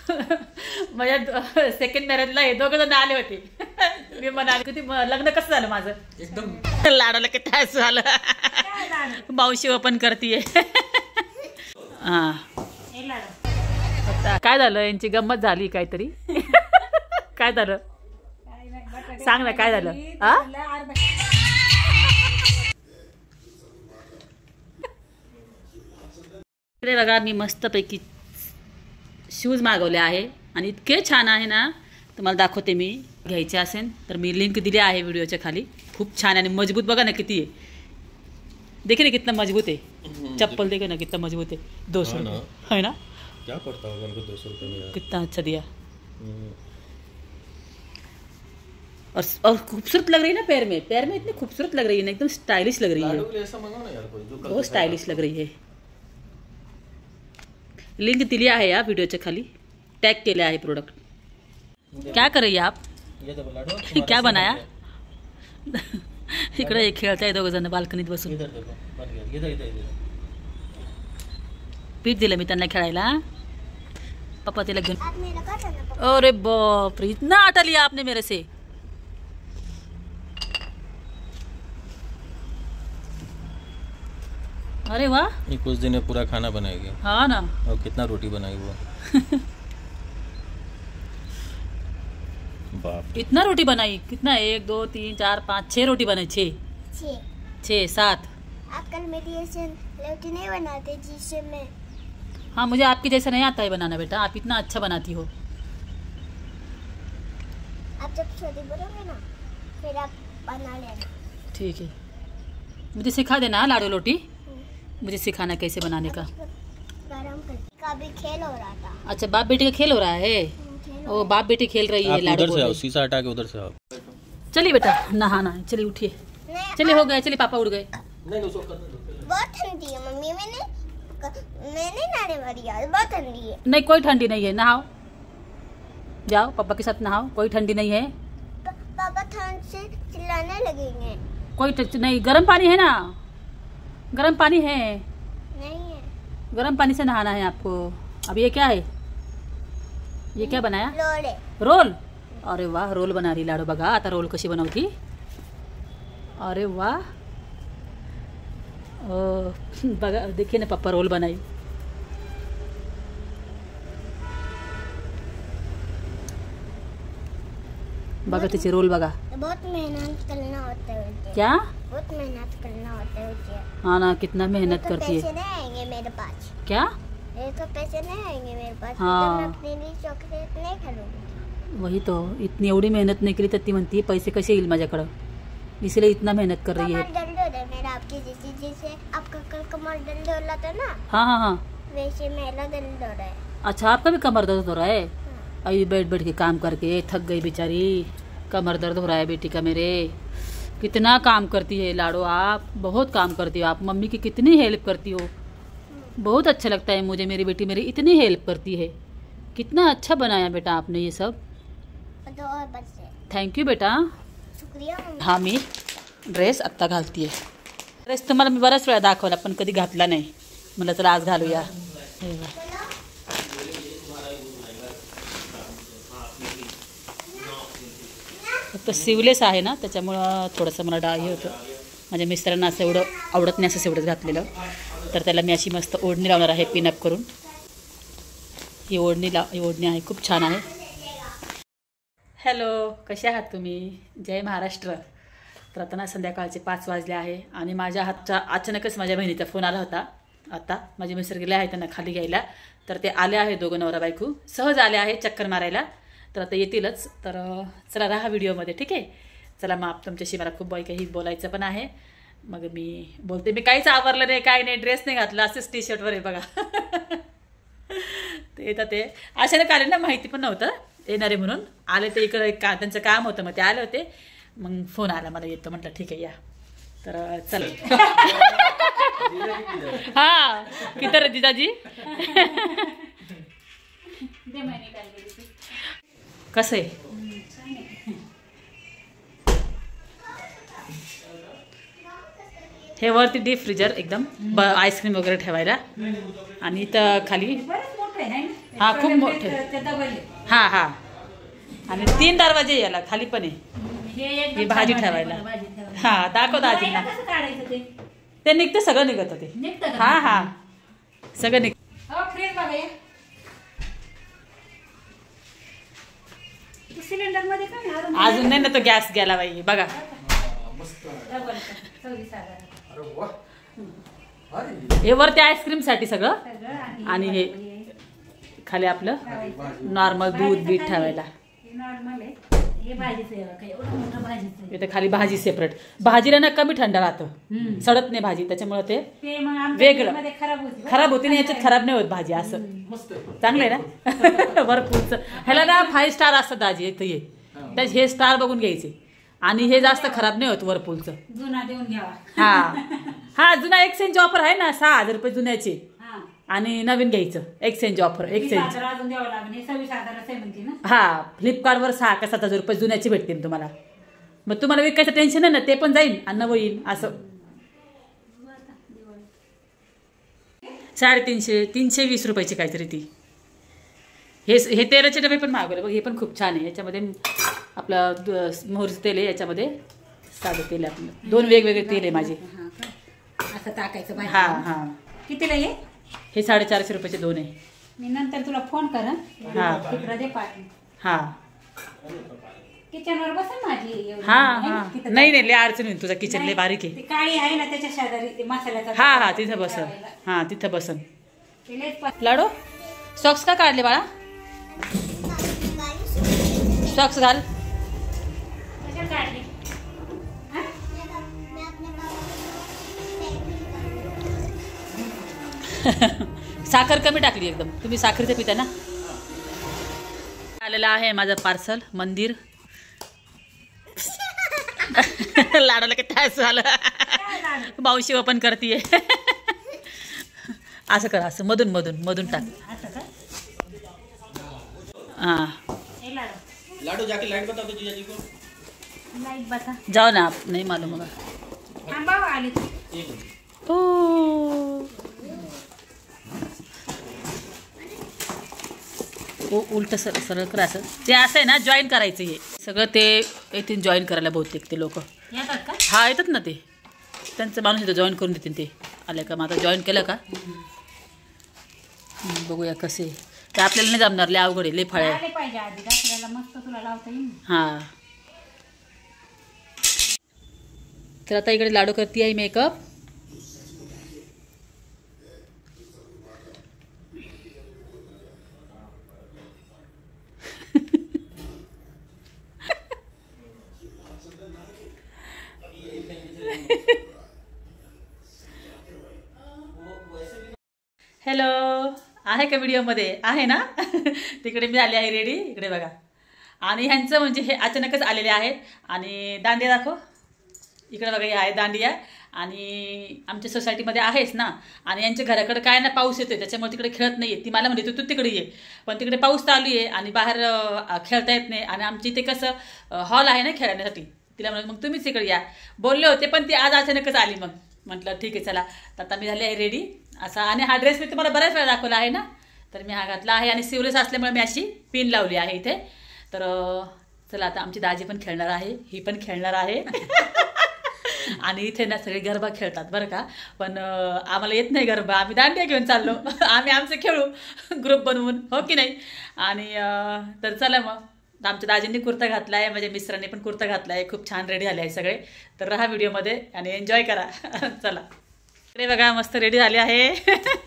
माझ्या सेकंड मॅरेजला हे दोघं जण आले होते. मी म्हणाले किती लग्न कसं झालं माझं, एकदम लाडाला किती हसू आलं. मावशी ओपन करतीये. हा काय झालं, यांची गंमत झाली काहीतरी. काय झालं सांग ना, काय झालं. इकडे बघा, मी मस्तपैकी शूज मागवले आहे आणि इतके छान आहे ना, तुम्हाला दाखवते. मी घ्यायचे असेल तर मी लिंक दिली आहे व्हिडिओच्या खाली. खूप छान आणि मजबूत, बघा ना किती आहे. देखिए ना कितना मजबूत है. चप्पल देखे ना कितना मजबूत है. 200 है ना, क्या पड़ता होगा उनको 200 रुपये में. कितना अच्छा दिया. और खूबसूरत लग रही है ना, पैर में इतनी खूबसूरत लग रही है ना, एकदम स्टाइलिश लग रही है. ऐसा मंगाओ ना यार कोई जो बहुत स्टाइलिश लग रही है. लिंक दिली आहे या व्हिडिओच्या खाली, टॅग केले आहे प्रोडक्ट. क्या कर रही है आप, क्या बनाया. इकडे एक खेळताय दोघ जण बाल्कनीत बसून. पीठ दिलं मी त्यांना खेळायला. पप्पा तिला घेऊन. अरे बाप रे, इतना आटा लिया आपने मेरे से. अरे वाह, ये कुछ दिन में पूरा खाना बनाएगी. हाँ ना, और कितना रोटी बनाई वो. बाप, इतना रोटी बनाई. कितना, 1 2 3 4 5 6 रोटी बनाई. 6 7. आप कल मेरी ऐसे रोटी नहीं बनाते जिससे मैं. हाँ, मुझे आपकी जैसा नहीं आता है बनाना बेटा, आप इतना अच्छा बनाती हो. आप जब छोटी बनोगे ना फिर आप बना लेना. ठीक है, मुझे सिखा देना लाडू रोटी. मुझे सिखाना कैसे बनाने का. गरम का भी खेल हो रहा था. अच्छा, बाप बेटी का खेल हो रहा है. ओ, बाप बेटी खेल रही है. लाडू उधर से आओ, शीशा हटा के उधर से आओ. चलिए बेटा, नहाना है. चलिए उठिए. चलिए, हो गए. चलिए, पापा उठ गए. बहुत ठंडी है मम्मी. मैंने नहाने वाली है, बहुत ठंडी है. नहीं, कोई ठंडी नहीं है. नहाओ, जाओ पापा के साथ नहाओ. कोई ठंडी नहीं है. पापा ठंड से चिल्लाने लगेंगे. कोई नहीं, गर्म पानी है ना, गर्म पानी है. नहीं है, गर्म पानी से नहाना है आपको. अब ये क्या है, ये क्या बनाया. रोल. अरे वाह, रोल बना रही लाडू. बघा आता रोल कशी बनवती. अरे वाह, बघा, देखिए ना पप्पा रोल बनाई. बघा तिचे रोल बघा. बहुत मेहनत करना होता है. क्या, बहुत मेहनत करना होता है. हाँ ना, कितना मेहनत करती है. पैसे नहीं आएंगे मेरे पास. क्या, ये तो पैसे नहीं आएंगे मेरे पास. हाँ. तो मैं अपने लिए चॉकलेट नहीं खरीदूंगी. वही तो, इतनी एवढी मेहनत नाही केली तर ती म्हणती पैसे कसे येईल माझ्याकडं. इसलिए इतना मेहनत कर रही है. कमर दर्द है मेरा आपकी जैसे आपका कल कमर दर्द हो रहा था ना. हाँ हाँ हाँ, वैसे मेरा दर्द हो रहा है. अच्छा, आपका भी कमर दर्द हो रहा है. अभी बैठ बैठ के काम करके थक गई बेचारी. कमर दर्द हो रहा है बेटी का मेरे. कितना काम करती है लाडो, आप बहुत काम करती हो. आप मम्मी की कितनी हेल्प करती हो. बहुत अच्छा लगता है मुझे, मेरी बेटी मेरी इतनी हेल्प करती है. कितना अच्छा बनाया बेटा आपने ये सब. और बच्चे, थँक्यू बेटा. शुक्रिया. हा, मी ड्रेस आत्ता घालते आहे. ड्रेस तुम्हाला मी बऱ्याच वेळा दाखवला पण कधी घातला नाही. मला चला आज घालूया. हे बघा. फक्त सिवलेस आहे ना, त्याच्यामुळं थोडंसं मला हे होतं. माझ्या मिस्टरांना असं एवढं आवडत नाही असं एवढंच घातलेलं. तर त्याला मी अशी मस्त ओढणी लावणार आहे पिनअप करून. ही ओढणी आहे, खूप छान आहे. हॅलो, कसे आहात तुम्ही. जय महाराष्ट्र. तर आता ना संध्याकाळचे 5 वाजले आहे आणि माझ्या हातच्या अचानकच माझ्या बहिणीचा फोन आला होता. आता माझे मिस्टर गेले आहे त्यांना खाली घ्यायला. तर ते आले आहे, दोघं नवरा बायको सहज आले आहे चक्कर मारायला. तर आता येतीलच. तर चला राहा व्हिडिओमध्ये, ठीक आहे. चला मग तुमच्याशी मला खूप काही बोलायचं पण आहे. मग मी बोलते. मी काहीच आवरलं नाही, काही नाही, ड्रेस नाही घातला, असंच टी शर्टवर आहे बघा. ते येतात ते अचानक आले ना, माहिती पण नव्हतं येणारे म्हणून. आले ते इकडे त्यांचं काम होतं, मग ते आले होते. मग फोन आला मला, येतो म्हटलं ठीक आहे या. तर चला. हा, किती रे जिजाजी. कसं आहे. हे वरती डीप फ्रीजर एकदम आईस्क्रीम वगैरे ठेवायला. आणि इथं खाली हा खूप मोठे ते डबल आहे. हा हा आणि 3 दरवाजे याला खाली पण आहे हे ही एकदम भाजी छान ठेवायला वाटतं भाजी ठेवायला. हा दाखव दाजींना कसं काढायचं ते ते निघतं सगळं निघतं ते निघतं का? हा हा सगळं निघ हो फ्रीज बघा या सिलेंडर मध्ये काय ना अजून नाही ना तो गॅस गेला बाई बघा डबल 26,000 हे वरती आईस्क्रीम साठी सगळं सगळं आणि हे खाली आपलं ठेवायचं. नॉर्मल दूध बीट ठेवायला हे नॉर्मल आहे हे भाजीचं आहे बघा, एवढं मोठं भाजीचं आहे. इथे खाली भाजी सेपरेट भाजीला ना कमी थंड राहतं सडत नाही भाजी त्याच्यामुळे ते ते मग आमच्या वेगळं. मध्ये खराब होती खराब होती नाही याच्यात खराब नाही होत भाजी असं चांगलं आहे ना भरपूरच ह्याला ना 5 स्टार असतं दाजी इथं ये त्याच हे स्टार बघून घ्यायचे आणि हे जास्त खराब नाही होत वरपूलचं जुना देऊन घ्यावा हा हा जुना एक्सचेंज ऑफर आहे ना 6,000 रुपये जुन्याचे हा आणि नवीन घ्यायचं एक्सचेंज ऑफर 20,000 एक्सचेंज अजून द्यावं लागेल हे 26,000 आहे म्हणते ना हा फ्लिपकार्टवर 6 का 7,000 रुपये जुन्याचे भेटतील तुम्हाला मग तुम्हाला विकायचं टेन्शन आहे ना ते पण जाईल आणि नवं येईल असं 350 320 रुपयाची काहीतरी ती हे तेलाचे डबे पण मागवले बघ हे पण खूप छान आहे याच्यामध्ये आपलं मोहरीचं तेल आहे याच्यामध्ये साधं तेल आहे आपलं 2 वेगवेगळे तेल आहे माझे हा का? असं टाकायचं भाजी हा हा कितीला ये हे 450 रुपयाचे 2 आहे मी नंतर तुला फोन कर हा. तिकडं दे पाठी हा किचनवर बसा माझी एवढी. हा है हा ना? तिथं नाही नाही लय अडचण होईल तुझा किचन लय नाही, बारीक आहे ती काळी आहे ना त्याच्या शेजारी ते मसाल्याचा हा हा डबा तिथं बसन ठेवायला. हा तिथं बसन ते लयच पा- लाडो सॉक्स का काढले बाळा सॉक्स घाल कशाला काढली? हा? साखर कमी टाकली एकदम तुम्ही साखरेचं पिता ना आलेलं आहे माझं पार्सल मंदिर लाडूला किती हसू आलं मावशी ओपन करतीये असं कर असं मधून मधून मधून टाक असं का? हा हे लाडू. लाडू जाके लाइट बताओ तो जीजाजी को लाईट बसा जाओ ना आप नहीं मालूम होगा थांबावं आले तू. एक मिनट. ओ उलट सरळ कर असं ते असं आहे ना जॉईन करायचं हे सगळं ते येतील जॉईन करायला बहुतेक ते लोक येतात का? हा येतात ना ते त्यांचं माणूस येतं जॉईन करून देतील ते आले का मग आता जॉईन केलं का बघूया कसे ते आपल्याला नाही जमणार लय अवघड आहे लय फळ्या आले पाहिजे आधी दाखवायला मस्त तुला लावता येईल ना. हां तर आता इकडे लाडू करते आहे मेकअप हॅलो आहे का व्हिडिओमध्ये आहे ना तिकडे मी आले आहे रेडी इकडे बघा आणि ह्यांचं म्हणजे हे अचानकच आलेले आहेत आणि दांडिया दाखव इकडे बघा हे आहे दांडिया आणि आमच्या सोसायटीमध्ये आहेच ना आणि यांच्या घराकडे काय ना पाऊस येतोय त्याच्यामुळे तिकडे खेळत नाही ती मला म्हणते तू तिकडे ये पण तिकडे पाऊस चालू आहे आणि बाहेर खेळता येत नाही आणि आमच्या इथे कसं हॉल आहे ना खेळण्यासाठी तिला म्हणत मग तुम्हीच इकडे या बोलले होते पण ती आज अचानकच आली मग म्हटलं ठीक आहे चला तर आता मी झाले आहे रेडी असा आणि हा ड्रेस मी तुम्हाला बऱ्याच वेळा दाखवला आहे ना तर मी हा घातला आहे आणि सिवलेस असल्यामुळे मी अशी पिन लावली आहे इथे तर चला आता आमची दाजी पण खेळणार आहे ही पण खेळणार आहे आणि इथे ना सगळे गरबा खेळतात बरं का पण आम्हाला येत नाही गरबा आम्ही दांडिया घेऊन चाललो आम्ही आमचं खेळू ग्रुप बनवून हो की नाही आणि तर चला मग आमच्या दाजींनी कुर्ता घातला आहे माझ्या मिस्टरांनी पण कुर्ता घातला आहे खूप छान रेडी झाले आहे सगळे तर राहा व्हिडिओमध्ये आणि एन्जॉय करा चला इकडे बघा मस्त रेडी झाले आहे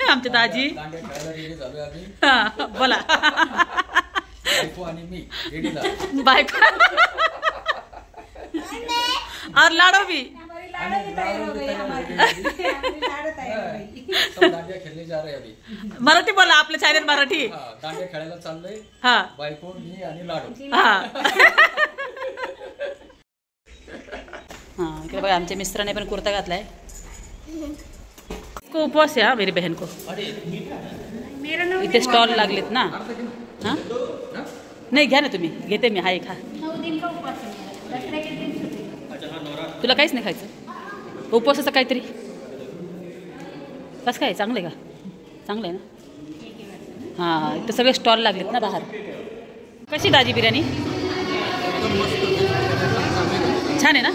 आमचे दाजी दांडिया खेळायला रेडी झालोय आम्ही हा बोला बायको आणि मी रेडी झालो बायको और लाडो भी लाडू की तयारी हो गई हमारी. आम्ही लाडू तयार हो गई. सब दांडिया खेळले जा रहे अभी मराठी बोला आपलं चॅनल मराठी हा दांडिया खेळायला चाललोय हा बायको मी आणि लाडू हा हाँ इकडे बघा आमच्या मिस्टरांनी पण कुर्ता घातलाय को उपवास आहे हा मेरी बहन को मेरा नऊ इथे स्टॉल लागलेत ना हा नाही घ्या ना तुम्ही घेते मी हाय खा दिन का उपवास है मेरा. दसरे के दिन छुट्टी. तुला काहीच नाही खायचं उपवासाचं काहीतरी कसं काय चांगलं आहे का चांगलं आहे ना हां इथं सगळे स्टॉल लागलेत ना बाहेर. कशी दाजी बिर्याणी? छान आहे ना.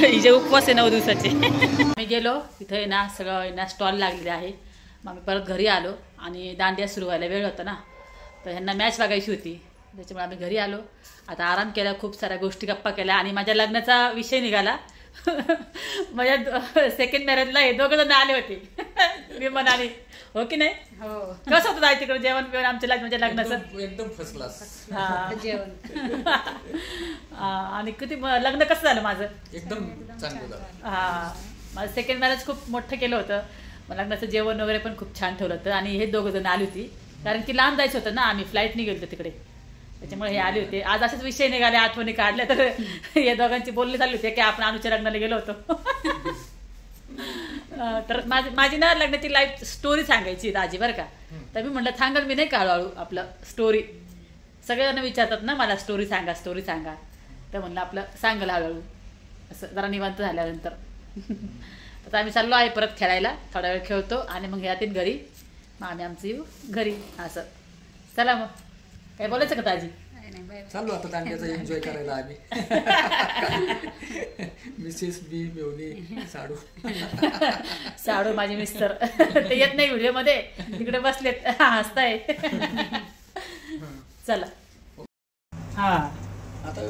हिचे उपवास आहे 9 दिवसाचे. आम्ही गेलो तिथे ना सगळं ना स्टॉल लागलेले आहे. मग आम्ही परत घरी आलो आणि दांडिया सुरू व्हायला वेळ होता ना, तर ह्यांना मॅच बघायची होती, त्याच्यामुळे आम्ही घरी आलो. आता आराम केला, खूप साऱ्या गोष्टी गप्पा केल्या आणि माझ्या लग्नाचा विषय निघाला. माझ्या सेकंड मॅरेजला हे दोघं जण आले होते. मी म्हणाले हो की नाही. हो कसं होतं जायचं तिकडे जेवण बिवण आमच्या माझ्या लग्नाचं एकदम फर्स्ट क्लास. जेवण. आणि किती लग्न कसं झालं माझं. एकदम चांगलं झालं. हा माझं सेकंड मॅरेज खूप मोठं केलं होतं. मग लग्नाचं जेवण वगैरे पण खूप छान ठेवलं होतं. आणि हे दोघं जण आली होती कारण की लांब जायचं होतं ना, आम्ही फ्लाईटने गेलो होतो तिकडे, त्याच्यामुळे हे आले होते. आज असेच विषय निघाले, आठवणी काढल्या, तर या दोघांची बोलणी चालली होती की आपण अनुच्या लग्नाला गेलो होतो. तर माझी ना लग्नाची लाईफ स्टोरी सांगायची दाजी बरं का. तर मी म्हटलं सांगाल मी नाही का हळूहळू आपलं स्टोरी. सगळेजण विचारतात ना मला स्टोरी सांगा स्टोरी सांगा, तर म्हणलं आपलं सांगाल हळूहळू असं जरा निवांत झाल्यानंतर. तर आम्ही चाललो आहे परत खेळायला, थोडा वेळ खेळतो आणि मग यातील घरी, मग आम्ही आमचं येऊ घरी असं. चला मग काय बोलायचं का दाजी. चालू आता दांडियाचा एन्जॉय करायला आम्ही. मिसेस बी मेवणी साडू. साडू माझे मिस्टर ते येत नाही व्हिडिओ मध्ये, तिकडे बसलेत हसताय. चला हा आता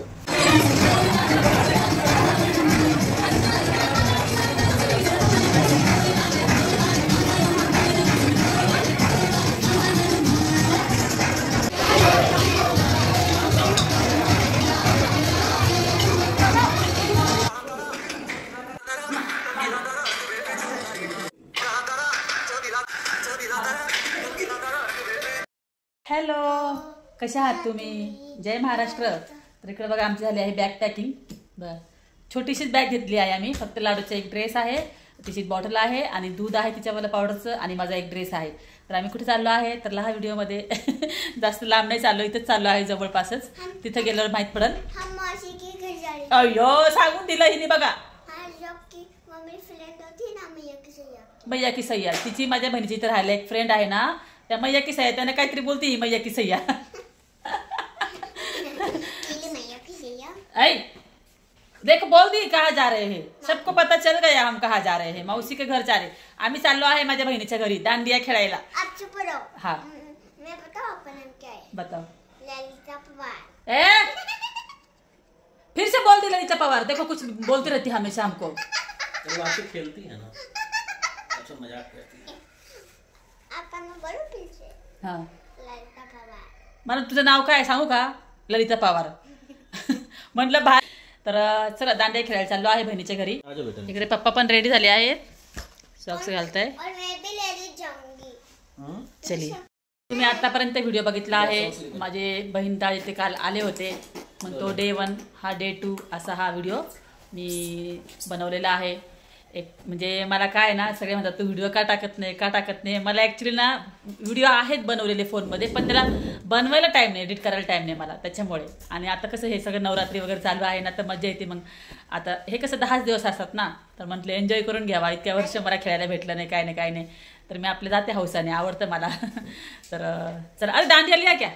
हॅलो, कशा आहात तुम्ही. जय महाराष्ट्र. तर इकडे बघा आमची झाली आहे बॅग पॅकिंग. बरं छोटीशीच बॅग घेतली आहे आम्ही, फक्त लाडूचा एक ड्रेस आहे, तिची बॉटल आहे आणि दूध आहे तिच्यावाला पावडरचं, आणि माझा एक ड्रेस आहे. तर आम्ही कुठे चाललो आहे तर हा व्हिडिओमध्ये जास्त लांब नाही चाललो, इथंच चाललो आहे जवळपासच. तिथं गेल्यावर माहीत पडेल. हम मौसी के घर जा रहे अयो सांगून दिलं हिने बघा. हाँ जब की मम्मी फ्रेंड होती ना मैया की सैया मैया की सय्या, तिची माझ्या बहिणीची इथं राहायला एक फ्रेंड आहे ना, त्या मैया की सय्या, त्याने काहीतरी बोलती ही मैया की सय्या. मैया की सैया. ऐ देखो बोल दी कहाँ जा रहे हैं, सबको पता चल गया हम कहाँ जा रहे हैं. मौसी के घर जा रहे. आम्ही चाललो आहे माझ्या बहिणीच्या घरी दांडिया खेळायला. आप चुप रहो. हाँ मैं बताऊं आपका नाम क्या है. बताओ. ललिता पवार. ए फिर से बोल दी ललिता पवार. देखो कुछ बोलती रहती हमेशा हमको. तो आपसे खेलती है ना, अच्छा मजाक करती है. आपका नाम बोलो फिर से. हा ललिता पवार. मला तुझं नाव काय सांगू का. ललिता पवार. म्हटलं बाय. तर चला दांडिया खेळायला चाललो आहे बहिणीच्या घरी. आ जाओ बेटा. इकडे पप्पा पण रेडी झाले आहेत, सॉक्स घालताय. और मैं भी लेडीज जाऊंगी. चलिए. तुम्ही आतापर्यंत व्हिडिओ बघितला आहे. माझे बहीण दाजी ते काल आले होते, मग तो डे 1 हा डे 2 असा हा व्हिडिओ मी बनवलेला आहे. एक म्हणजे मला काय ना सगळे म्हणतात तू व्हिडिओ का टाकत नाही. मला ॲक्च्युली ना व्हिडिओ आहेत बनवलेले फोनमध्ये, पण त्याला बनवायला टाईम नाही, एडिट करायला टाईम नाही मला त्याच्यामुळे. आणि आता कसं हे सगळं नवरात्री वगैरे चालू आहे ना, तर मजा येते. मग आता हे कसं 10 दिवस असतात ना, तर म्हटलं एन्जॉय करून घ्यावा. इतक्या वर्ष मला खेळायला भेटलं नाही, काय नाही. तर मी आपले जाते हौसाने, आवडतं मला. तर चला. अरे दांडिया लिया क्या,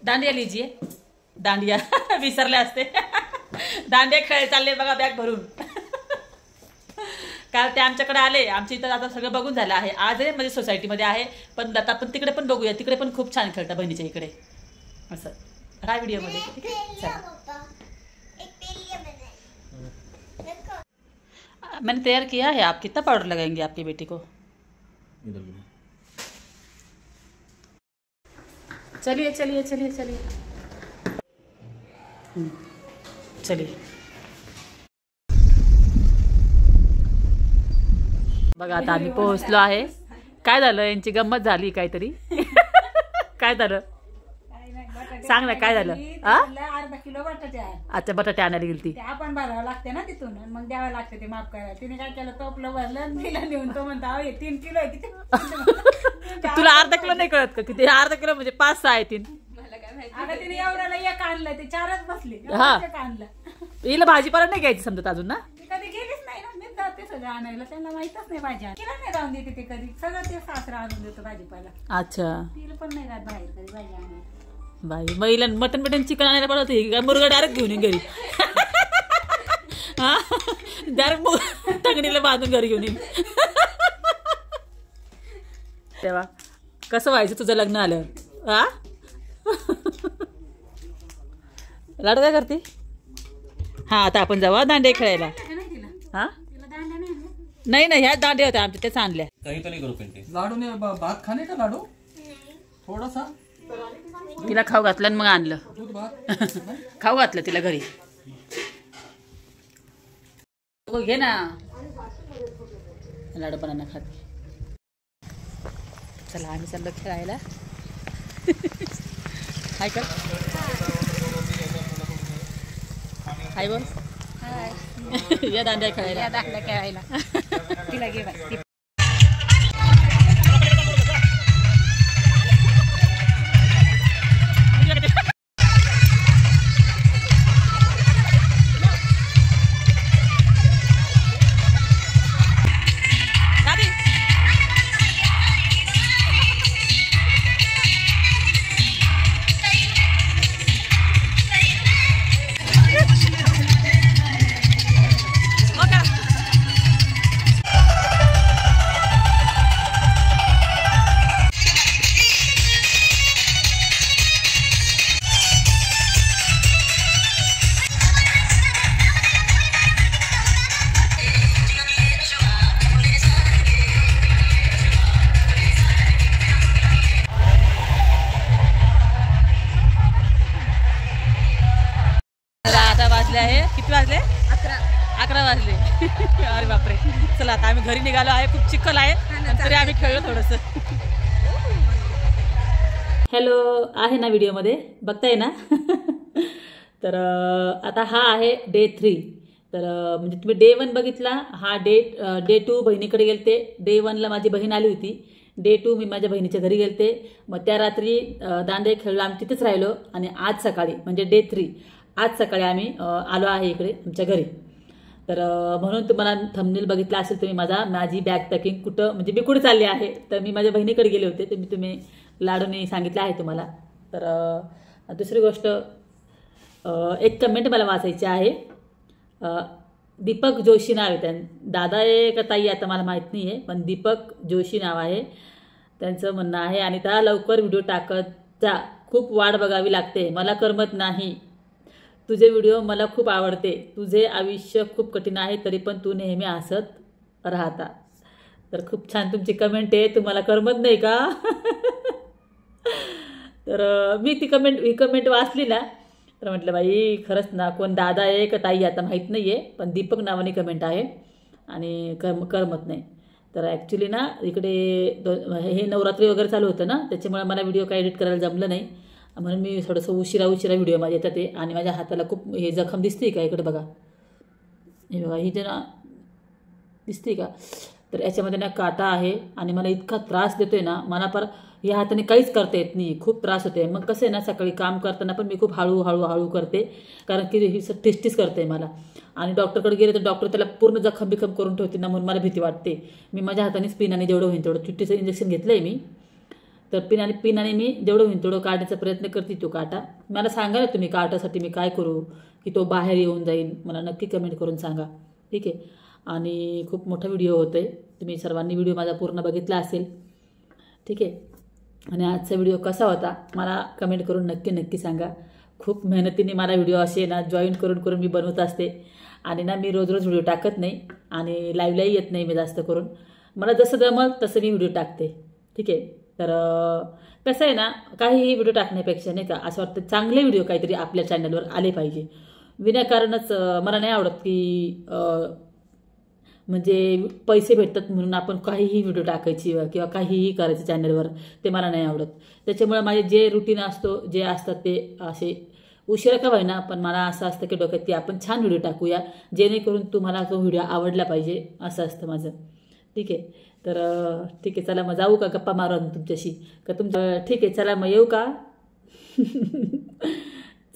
दांडिया लीजिए. दांडिया विसरले असते. दांडिया खेळायला चालले बघा बॅग भरून. काल ते आमच्याकडे आले, आमच्या इथं आता सगळं बघून झालं आहे. आज आहे म्हणजे सोसायटीमध्ये आहे, पण आता आपण तिकडे पण बघूया, तिकडे पण खूप छान खेळतात बहिणीच्या इकडे असं काय व्हिडिओमध्ये. ठीक आहे चला. पापा एक पेलिया बनाए. देखो मैंने तैयार किया है. आप कितना पाउडर लगाएंगे आपकी बेटी को. इधर भी. चलिए चलिए चलिए चलिए चलिए. बघा आता आम्ही पोहोचलो आहे. काय झालं यांची गंमत झाली काहीतरी. काय झालं सांग ना काय झालं. अर्धा किलो बटाटे आहे. अच्छा बटाटे आणायला गेली ती. ते आपण भरावं लागते ना तिथून, मग द्यावं लागते ते माफ करायला. तिने काय केलं, टोपलं भरलं तिला नेऊन. तो म्हणता अहो 3 किलो आहे किती. तुला अर्धा किलो नाही कळत का किती. अर्धा किलो म्हणजे 5-6 आहे. 3 अगं तिने एवढ्याला एक आणलं, ते 4च बसले. हा. एक आणलं. हिला भाजीपाला नाही घ्यायची समजत अजून ना. ती कधी गेलीच नाही ना, मी जातेच सगळं आणायला, त्यांना माहितच नाही भाजी तिला नाही राहून देते ते कधी, सगळं ते सासरा आणून देतो भाजीपाला, अच्छा तिला पण नाही राहत बाहेर कधी भाजी आणायला. बाई महिला मटन बिटन चिकन आणायला पडत का मुर्गा डायरेक्ट घेऊन येईन घरी. हा डायरेक्ट तंगडीला बांधून घरी घेऊन येईन. तेव्हा कसं व्हायचं तुझं लग्न आलं? हा लाडू काय करते? हा आता आपण जाऊ दांडे खेळायला. नाही तिला हा तिला दांड्या नाही आणल्या. नाही नाही ह्या दांडे होत्या आमच्या त्याच आणल्या. कहीं तो नहीं करो पेंटिंग. लाडू ने भात खाने का लाडू थोड़ा सा तिला खाऊ घातलं आणि मग आणलं. दूध भात खाऊ घातलं तिला घरी. हो, घे ना लाडू बनाना खात. चला आम्ही चाललो खेळायला. हाय कर हाय बोल. या दांड्या खेळायला. दांड्या खेळायला तिला घे बाई. वाजले आहे. किती वाजले? 11 वाजले. अरे बापरे. चला आता आम्ही घरी निघालो आहे. खूप चिखल आहे तरी आम्ही खेळलो थोडंसं. हॅलो आहे ना व्हिडिओमध्ये बघताय ना. तर आता हा आहे डे 3. तर म्हणजे तुम्ही डे 1 बघितला. हा डे 2 बहिणीकडे गेलते. डे 1ला माझी बहीण आली होती. डे 2 मी माझ्या बहिणीच्या घरी गेलते. मग त्या रात्री दांडे खेळलो आम्ही तिथेच राहिलो. आणि आज सकाळी म्हणजे डे 3 आज सकाळी आम्ही आलो आहे इकडे आमच्या घरी. तर म्हणून तुम्हाला थंबनेल बघितला असेल तुम्ही माझी बॅग पॅकिंग कुठं म्हणजे मी कुठे चालली आहे. तर मी माझ्या बहिणीकडे गेले होते. तुम्ही लाडूने सांगितलं आहे तुम्हाला. तर दुसरी गोष्ट एक कमेंट मला वाचायची आहे. दीपक जोशी नाव आहे दादा आहे का ताई आता मला माहीत नाही आहे पण दीपक जोशी नाव आहे त्यांचं म्हणणं आहे. आणि त्या लवकर व्हिडिओ टाकत जा. खूप वाट बघावी लागते. मला करमत नाही. तुझे व्हिडिओ मला खूप आवडते. तुझे आयुष्य खूप कठीण आहे तरी पण तू नेहमी हसत राहता. तर खूप छान तुमची कमेंट आहे. तुम्हाला करमत नाही का? तर मी ही कमेंट वाचली ना तर म्हटलं बाई खरंच ना कोण दादा आहे का ताई आता माहीत नाही आहे पण दीपक नावाने कमेंट आहे आणि करमत नाही. तर ॲक्च्युली ना इकडे हे नवरात्री वगैरे चालू होतं ना त्याच्यामुळे मला व्हिडिओ काय एडिट करायला जमलं नाही म्हणून मी थोडंसं उशिरा व्हिडिओ माझ्या येतात ते. आणि माझ्या हाताला खूप हे जखम दिसते का इकडे बघा. हे बघा ही जे ना दिसते का तर याच्यामध्ये ना काटा आहे आणि मला इतका त्रास देतोय ना मला पर या हाताने काहीच करता येत नाही. खूप त्रास होते. मग कसं आहे ना सकाळी काम करताना पण मी खूप हळू करते कारण की ही टिस्टीस करते मला. आणि डॉक्टरकडे गेले तर डॉक्टर त्याला पूर्ण जखम बिखम करून ठेवते ना म्हणून मला भीती वाटते. मी माझ्या हातानेच पिनाने जेवढं होईल तेवढं चुट्टीचं इंजेक्शन घेतलं आहे मी. तर पिनाने मी जेवढं होईल तेवढं काढण्याचा प्रयत्न करते तो काटा. मला सांगा ना तुम्ही काटासाठी मी काय करू की तो बाहेर येऊन जाईल. मला नक्की कमेंट करून सांगा. ठीक आहे. आणि खूप मोठा व्हिडिओ होतो आहे. तुम्ही सर्वांनी व्हिडिओ माझा पूर्ण बघितला असेल. ठीक आहे. आणि आजचा व्हिडिओ कसा होता मला कमेंट करून नक्की सांगा. खूप मेहनतीने मला व्हिडिओ असे ना जॉईन करून मी बनवत असते. आणि ना मी रोज व्हिडिओ टाकत नाही आणि लाईव्हलाही येत नाही मी जास्त करून. मला जसं जमल तसं मी व्हिडिओ टाकते. ठीक आहे. तर कसं आहे ना काहीही व्हिडिओ टाकण्यापेक्षा नाही का असं वाटतं चांगले व्हिडिओ काहीतरी आपल्या चॅनलवर आले पाहिजे. विनाकारणच मला नाही आवडत की म्हणजे पैसे भेटतात म्हणून आपण काहीही व्हिडिओ टाकायची किंवा काहीही करायचं चॅनलवर ते मला नाही आवडत. त्याच्यामुळे माझे जे रुटीन असतो जे असतात ते असे उशिरा का व्हायना पण मला असं असतं की डोक्यात की आपण छान व्हिडिओ टाकूया जेणेकरून तुम्हाला तो व्हिडिओ आवडला पाहिजे असं असतं माझं. ठीक आहे. तर ठीक आहे चला मग जाऊ का गप्पा मारून तुमच्याशी का तुमचं. ठीक आहे चला मग येऊ का.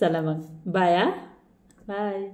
चला मग बाय. बाय.